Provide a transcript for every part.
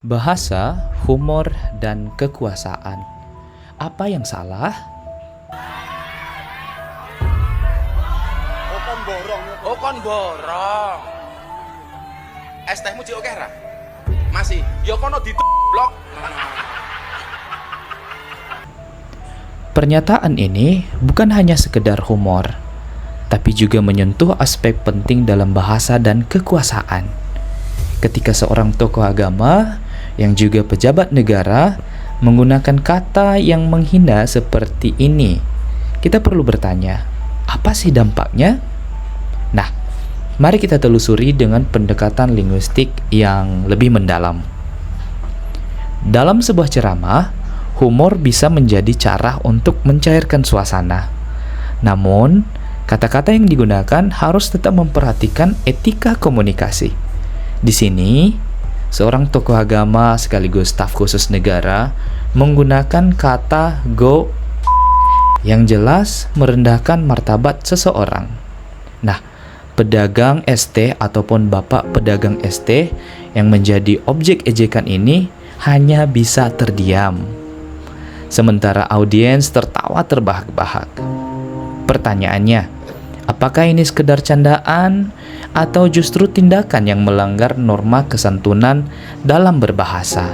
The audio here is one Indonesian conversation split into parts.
Bahasa, humor, dan kekuasaan. Apa yang salah? Oh kon borong. Es tehmu cik oke ra? Masih. Ya kono blok. Pernyataan ini bukan hanya sekedar humor, tapi juga menyentuh aspek penting dalam bahasa dan kekuasaan. Ketika seorang tokoh agama yang juga pejabat negara menggunakan kata yang menghina seperti ini, kita perlu bertanya, apa sih dampaknya? Nah, mari kita telusuri dengan pendekatan linguistik yang lebih mendalam. Dalam sebuah ceramah, humor bisa menjadi cara untuk mencairkan suasana. Namun, kata-kata yang digunakan harus tetap memperhatikan etika komunikasi. Di sini, seorang tokoh agama sekaligus staf khusus negara menggunakan kata go yang jelas merendahkan martabat seseorang. Nah, pedagang ST ataupun bapak pedagang ST yang menjadi objek ejekan ini hanya bisa terdiam. Sementara audiens tertawa terbahak-bahak. Pertanyaannya, apakah ini sekedar candaan atau justru tindakan yang melanggar norma kesantunan dalam berbahasa?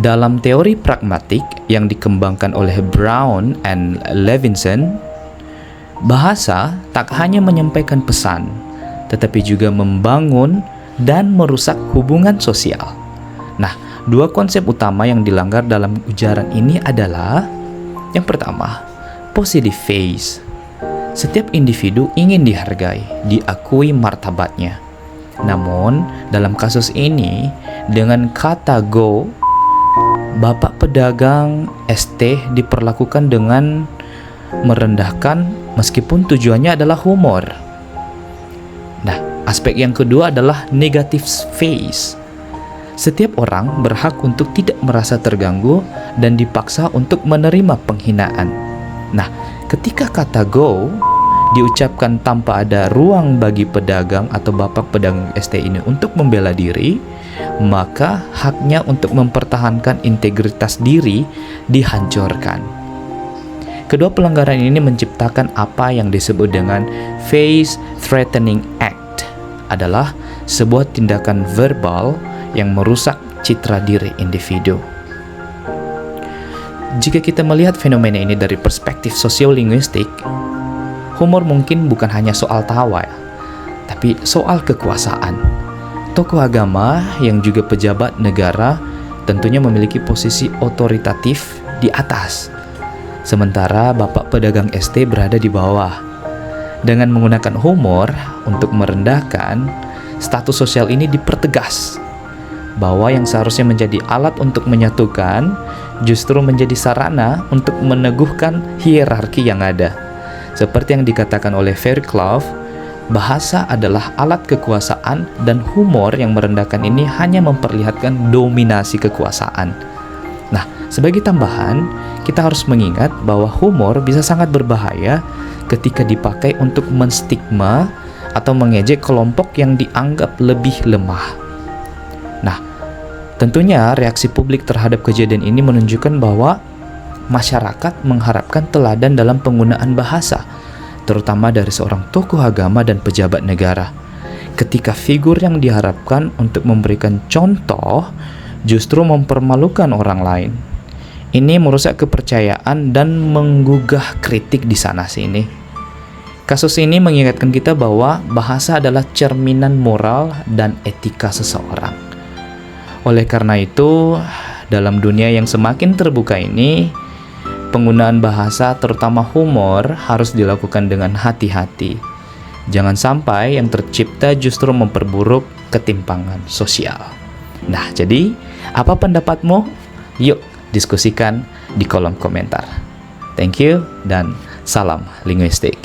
Dalam teori pragmatik yang dikembangkan oleh Brown and Levinson, bahasa tak hanya menyampaikan pesan, tetapi juga membangun dan merusak hubungan sosial. Nah, dua konsep utama yang dilanggar dalam ujaran ini adalah yang pertama, positive phase. Setiap individu ingin dihargai, diakui martabatnya. Namun, dalam kasus ini, dengan kata go, bapak pedagang ST diperlakukan dengan merendahkan meskipun tujuannya adalah humor. Nah, aspek yang kedua adalah negative phase. Setiap orang berhak untuk tidak merasa terganggu dan dipaksa untuk menerima penghinaan. Nah, ketika kata go diucapkan tanpa ada ruang bagi pedagang atau bapak pedagang ST ini untuk membela diri, maka haknya untuk mempertahankan integritas diri dihancurkan. Kedua pelanggaran ini menciptakan apa yang disebut dengan face threatening act, adalah sebuah tindakan verbal yang merusak citra diri individu. Jika kita melihat fenomena ini dari perspektif sosiolinguistik, humor mungkin bukan hanya soal tawa, tapi soal kekuasaan. Tokoh agama yang juga pejabat negara tentunya memiliki posisi otoritatif di atas, sementara bapak pedagang ST berada di bawah. Dengan menggunakan humor untuk merendahkan, status sosial ini dipertegas, bahwa yang seharusnya menjadi alat untuk menyatukan justru menjadi sarana untuk meneguhkan hierarki yang ada. Seperti yang dikatakan oleh Fairclough, bahasa adalah alat kekuasaan dan humor yang merendahkan ini hanya memperlihatkan dominasi kekuasaan. Nah, sebagai tambahan, kita harus mengingat bahwa humor bisa sangat berbahaya ketika dipakai untuk menstigma atau mengejek kelompok yang dianggap lebih lemah. Nah, tentunya reaksi publik terhadap kejadian ini menunjukkan bahwa masyarakat mengharapkan teladan dalam penggunaan bahasa, terutama dari seorang tokoh agama dan pejabat negara. Ketika figur yang diharapkan untuk memberikan contoh justru mempermalukan orang lain, ini merusak kepercayaan dan menggugah kritik di sana-sini. Kasus ini mengingatkan kita bahwa bahasa adalah cerminan moral dan etika seseorang. Oleh karena itu, dalam dunia yang semakin terbuka ini, penggunaan bahasa terutama humor harus dilakukan dengan hati-hati. Jangan sampai yang tercipta justru memperburuk ketimpangan sosial. Nah, jadi apa pendapatmu? Yuk diskusikan di kolom komentar. Thank you dan salam linguistik.